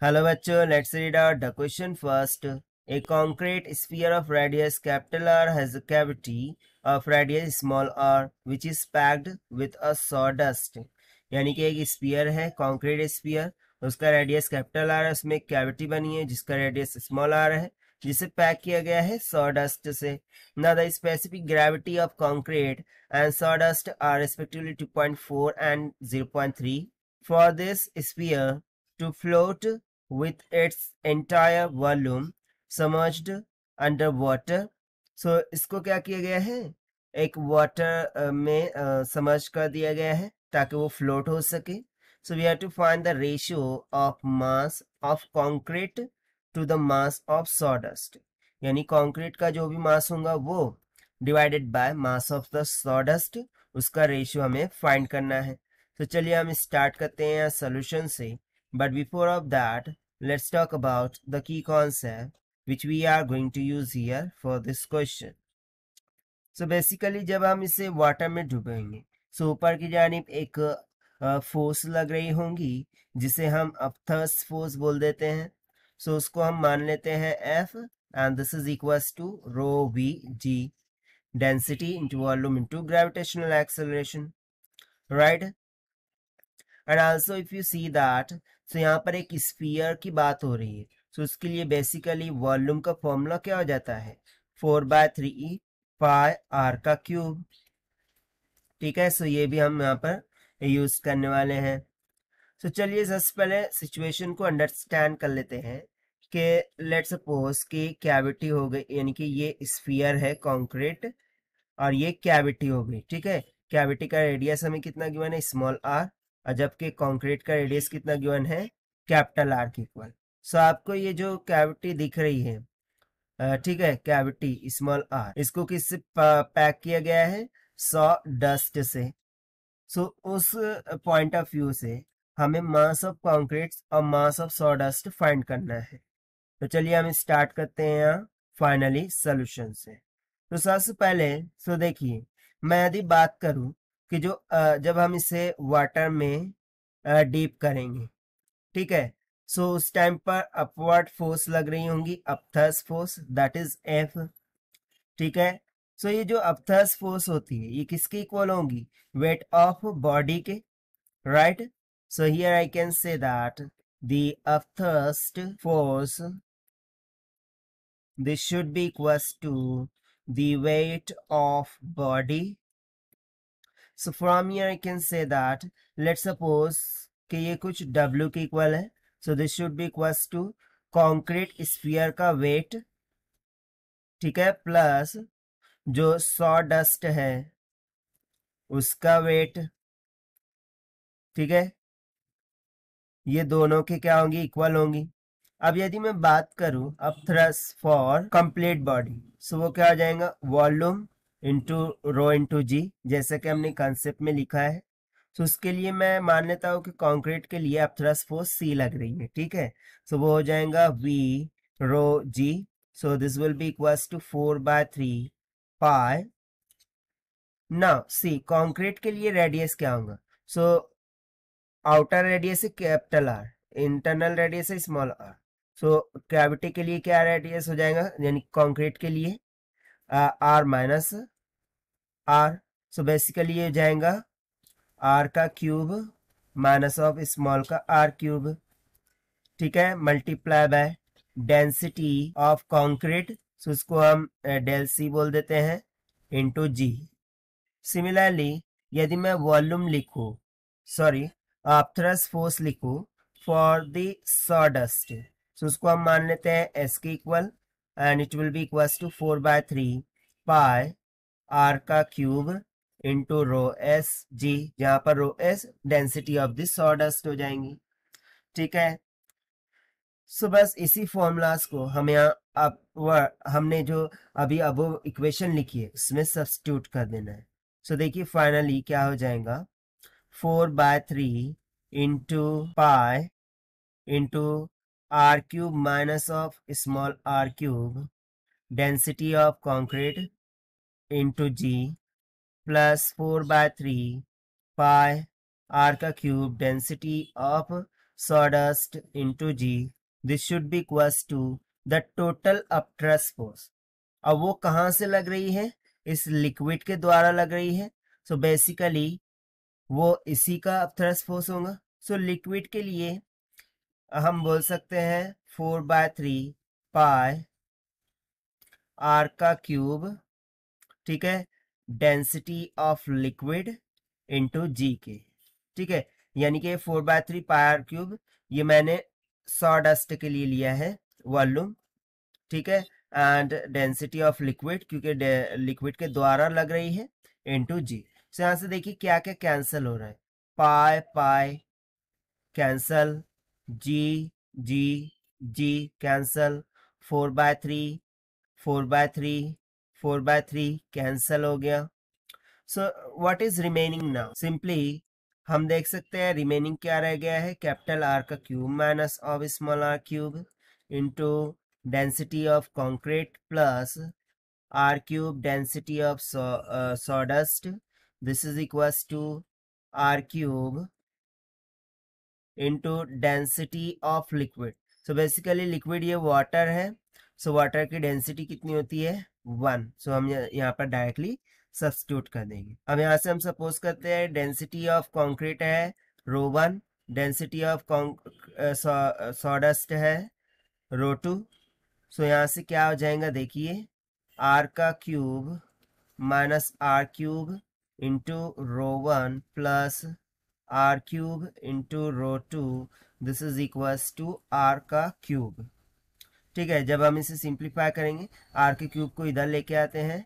Hello bachcho, let's read out the question first. A concrete sphere of radius capital R has a cavity of radius small r which is packed with a sawdust. यानी कि एक sphere है, concrete sphere, उसका radius capital R है, उसमें एक cavity बनी है जिसका रेडियस स्मॉल आर है, जिसे पैक किया गया है सॉडस्ट से. Now the specific gravity of concrete and sawdust are respectively 2.4 and 0.3. For this sphere to float with its entire volume submerged under water. So इसको क्या किया गया है, एक वाटर में समर्ज कर दिया गया है ताकि वो फ्लोट हो सके. So we have to find the ratio of mass of concrete to the mass of sawdust. यानी कंक्रीट का जो भी मास होगा वो divided by mass of the sawdust, उसका रेशियो हमें फाइंड करना है. तो चलिए हम स्टार्ट करते हैं सोल्यूशन से. But before of that, let's talk about the key concept which we are going to use here for this question. So basically जब हम इसे वाटर में डुबोएंगे, so ऊपर की जानिब एक फोर्स लग रही होंगी जिसे हम अपथर्स फोर्स बोल देते हैं. so उसको हम मान लेते हैं F and this is equals to rho Vg, density into volume into gravitational acceleration, right? And also if you see that, so यहाँ पर एक स्फीयर की बात हो रही है. सो उसके लिए बेसिकली वॉल्यूम का फॉर्मूला क्या हो जाता है, 4/3 पाई आर का क्यूब. ठीक है, सो ये भी हम यहाँ पर यूज करने वाले हैं. सो चलिए सबसे पहले सिचुएशन को अंडरस्टैंड कर लेते हैं कि लेट सपोज कि कैविटी हो गई, यानी कि ये स्फीयर है कंक्रीट और ये कैविटी हो गई. ठीक है, कैविटी का रेडियस हमें कितना गिवन है, स्मॉल आर, और जबकि कंक्रीट का रेडियस कितना गिवन है, कैपिटल आर के इक्वल. सो आपको ये जो कैविटी दिख रही है, ठीक है, कैविटी स्मॉल आर, इसको किससे पैक किया गया है, सॉ डस्ट से. सो उस पॉइंट ऑफ व्यू से हमें मास ऑफ कंक्रीट और mass of saw dust find करना है. तो चलिए हम स्टार्ट करते हैं यहाँ फाइनली सोल्यूशन से. तो सबसे पहले सो देखिए, मैं यदि बात करूं कि जो जब हम इसे वाटर में डीप करेंगे, ठीक है, सो उस टाइम पर अपवर्ड फोर्स लग रही होंगी, अपथर्स फोर्स, दैट इज एफ. ठीक है, सो ये जो अपथर्स फोर्स होती है ये किसके इक्वल होंगी, वेट ऑफ बॉडी के, right? So here I can say that the upthrust force, this should be equals to the weight of body. So from here I can say that, let's suppose कि ये कुछ W के equal है. So this should be equals to concrete sphere का weight, ठीक है, plus जो saw dust है उसका वेट. ठीक है, ये दोनों के क्या होंगी, इक्वल होंगी. अब यदि मैं बात करूं अब थ्रस्ट फॉर कंप्लीट बॉडी, सो वो क्या हो जाएगा, वॉल्यूम इंटू रो इंटू जी, जैसे कि हमने कंसेप्ट में लिखा है. तो उसके लिए मैं मान लेता हूं कि कंक्रीट के लिए अब थ्रस्ट फोर्स सी लग रही है. ठीक है, सो वो हो जाएगा V rho G. So this will be equals to 4/3 pi. Now see concrete के लिए रेडियस क्या होगा, सो आउटर रेडियस है कैपिटल आर, इंटरनल रेडियस है स्मॉल आर. सो कैविटी के लिए क्या रेडियस हो जाएगा, यानी कंक्रीट के लिए R minus R. So basically ये हो जाएगा आर का क्यूब माइनस ऑफ स्मॉल का आर क्यूब. ठीक है, multiply by density of concrete, so उसको हम डेल सी बोल देते हैं, इंटू जी. सिमिलरली यदि मैं वॉल्यूम लिखूं, सॉरी थ्रस्ट फोर्स लिखूं फॉर द सॉडस्ट, सो उसको हम मान लेते हैं एस के इक्वल, and it will be equals to 4/3 pi R का cube into rho S G, जहां पर rho S density of the sawdust हो जाएंगी. ठीक है, सो बस इसी फॉर्मूलाज को हम यहाँ अब हमने जो अभी अब इक्वेशन लिखी है उसमें सब्स्टिट्यूट कर देना है. सो देखिए फाइनली क्या हो जाएगा, 4/3 into pi into R cube minus of small R cube, density of concrete into G, plus 4/3 pi R का cube density of sawdust into G. This should be equals to the total upthrust force. अब वो कहाँ से लग रही है? इस liquid के द्वारा लग रही है. सो बेसिकली वो इसी का अपथ्रस्ट फोर्स होगा. सो लिक्विड के लिए हम बोल सकते हैं 4/3 पाई आर का क्यूब, ठीक है, डेंसिटी ऑफ लिक्विड इंटू जी के, ठीक है. यानी कि 4/3 पाई आर क्यूब ये मैंने सॉडस्ट के लिए लिया है वॉल्यूम, ठीक है, एंड डेंसिटी ऑफ लिक्विड क्योंकि लिक्विड के द्वारा लग रही है इंटू जी. तो यहां से देखिए क्या क्या कैंसिल हो रहा है. Pi pi cancel, G G G cancel, 4/3 4/3 4/3 cancel हो गया. So what is remaining now? Simply हम देख सकते हैं रिमेनिंग क्या रह गया है. कैपिटल आर का cube minus of small R cube into density of concrete plus R cube density of sawdust. This is equals to r cube into density of liquid. So basically liquid ये water है. So water की density कितनी होती है? 1. So हम यहाँ पर directly substitute कर देंगे. अब यहाँ से हम सपोज करते हैं डेंसिटी ऑफ कंक्रीट है ρ1, डेंसिटी ऑफ sawdust है ρ2. सो यहाँ से क्या हो जाएगा देखिए, आर का cube minus R cube into ρ1 plus R cube into ρ2. This is equals to R का क्यूब, ठीक है. जब हम इसे सिंप्लीफाई करेंगे आर के क्यूब को इधर लेके आते हैं.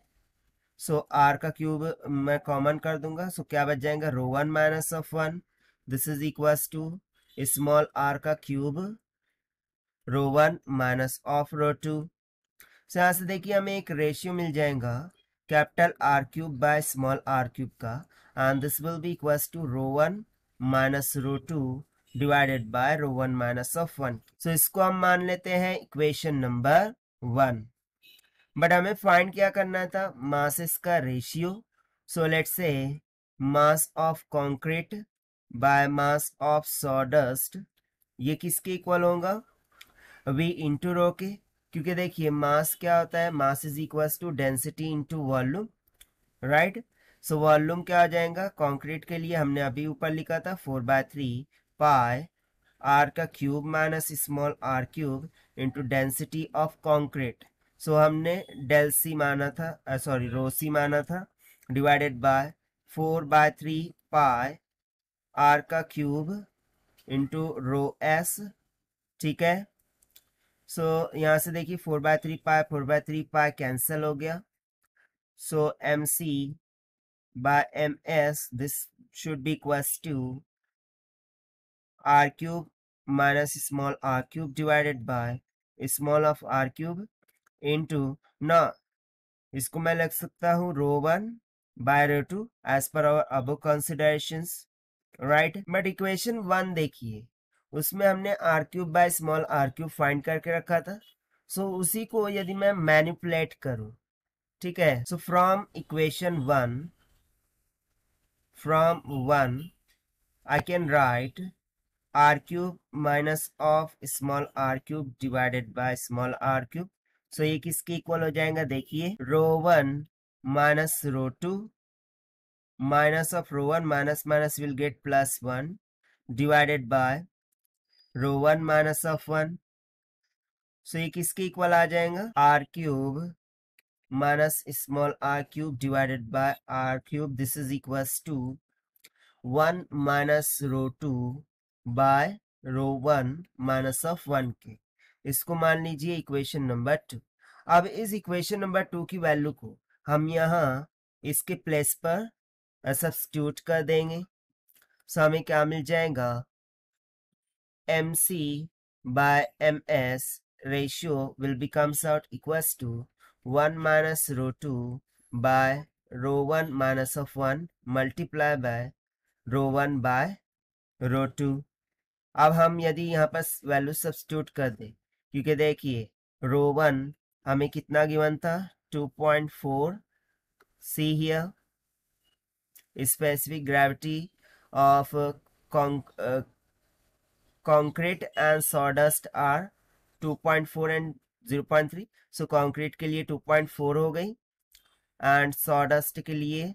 सो आर का क्यूब मैं कॉमन कर दूंगा. सो क्या बच जाएगा? ρ1 minus of 1. This is equals to small R का क्यूब ρ1 माइनस ऑफ ρ2. सो यहाँ से देखिए हमें एक रेशियो मिल जाएगा capital R cube by small R cube का, and this will be equals to ρ1 minus ρ2 divided by ρ1 minus of 1. So इसको हम मान लेते हैं इक्वेशन नंबर 1. बट हमें फाइंड क्या करना था? मासेस का ratio. So let's say mass of concrete by mass of sawdust, ये किसके इक्वल होगा? वी इंटू रो के. क्योंकि देखिए मास क्या होता है? Mass is equals to density into volume, right. So volume क्या आ जाएगा? कंक्रीट के लिए हमने अभी ऊपर लिखा था 4/3 पाई आर का cube minus small R cube into density of concrete. So हमने डेल सी माना था, सॉरी रो सी माना था, डिवाइडेड बाय 4/3 पाई आर का क्यूब इंटू रो एस, ठीक है. सो यहाँ से देखिए 4/3 पाई कैंसिल हो गया. So M C by M S this should be equals to R cube minus small R cube divided by small of R cube into ना, इसको मैं लिख सकता हूँ ρ1 by ρ2 as per our above considerations, right. But equation 1 देखिए, उसमें हमने R cube by small R cube find करके रखा था. सो उसी को यदि मैं मैनिपुलेट करूं, ठीक है. So from equation 1 I can write R cube minus of small R cube divided by small R cube. So ये किसके इक्वल हो जाएगा? देखिए ρ1 minus ρ2 minus of ρ1 minus minus will get plus 1 divided by ρ1 minus of 1. So ये किसके equal आ जाएगा? r cube minus small r cube divided by r cube. This is equals to 1 minus ρ2 by ρ1 minus of 1 के. इसको मान लीजिए equation number 2. अब इस equation number 2 की वैल्यू को हम यहाँ इसके प्लेस पर सब्स्टिट्यूट कर देंगे. सो हमें क्या मिल जाएगा? M C by M S ratio will becomes out equals to 1 minus ρ2 by ρ1 minus of 1 multiply by ρ1 by ρ2. अब हम यदि यहाँ पर वैल्यू सब्स्टिट्यूट कर दें, क्योंकि देखिए ρ1 हमें कितना गिवन था? 2.4. See here specific gravity of concrete and sawdust are 2.4 and 0.3. So concrete के लिए 2.4 हो गई and sawdust के लिए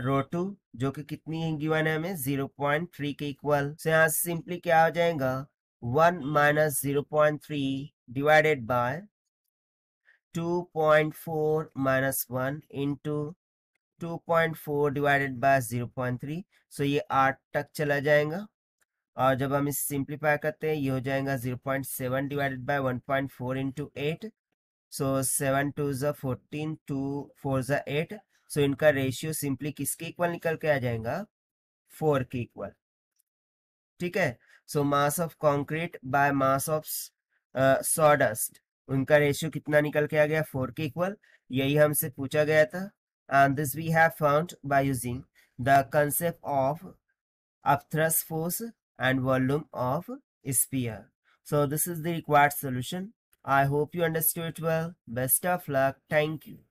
रो 2 जो कि कितनी गिवन है हमें 0.3 के इक्वल. so यहाँ सिंपली क्या हो जाएगा 1 minus 0.3 divided by 2.4 minus 1 into 2.4 divided by 0.3. so ये 8 तक चला जाएगा और जब हम इस सिंप्लीफाई करते हैं ये हो जाएगा 0.7 डिवाइडेड बाय 1.4 इंटू 8. सो 7 2 ज़ा 14 2 4 ज़ा 8. सो इनका रेशियो सिंपली किसके इक्वल निकल के आ जाएगा 4 के इक्वल. ठीक है. So mass of concrete by mass of sawdust उनका रेशियो कितना निकल के आ गया 4 के इक्वल. यही हमसे पूछा गया था and this we have found by using the concept of upthrust force and volume of sphere. So this is the required solution. I hope you understood it well. Best of luck. Thank you.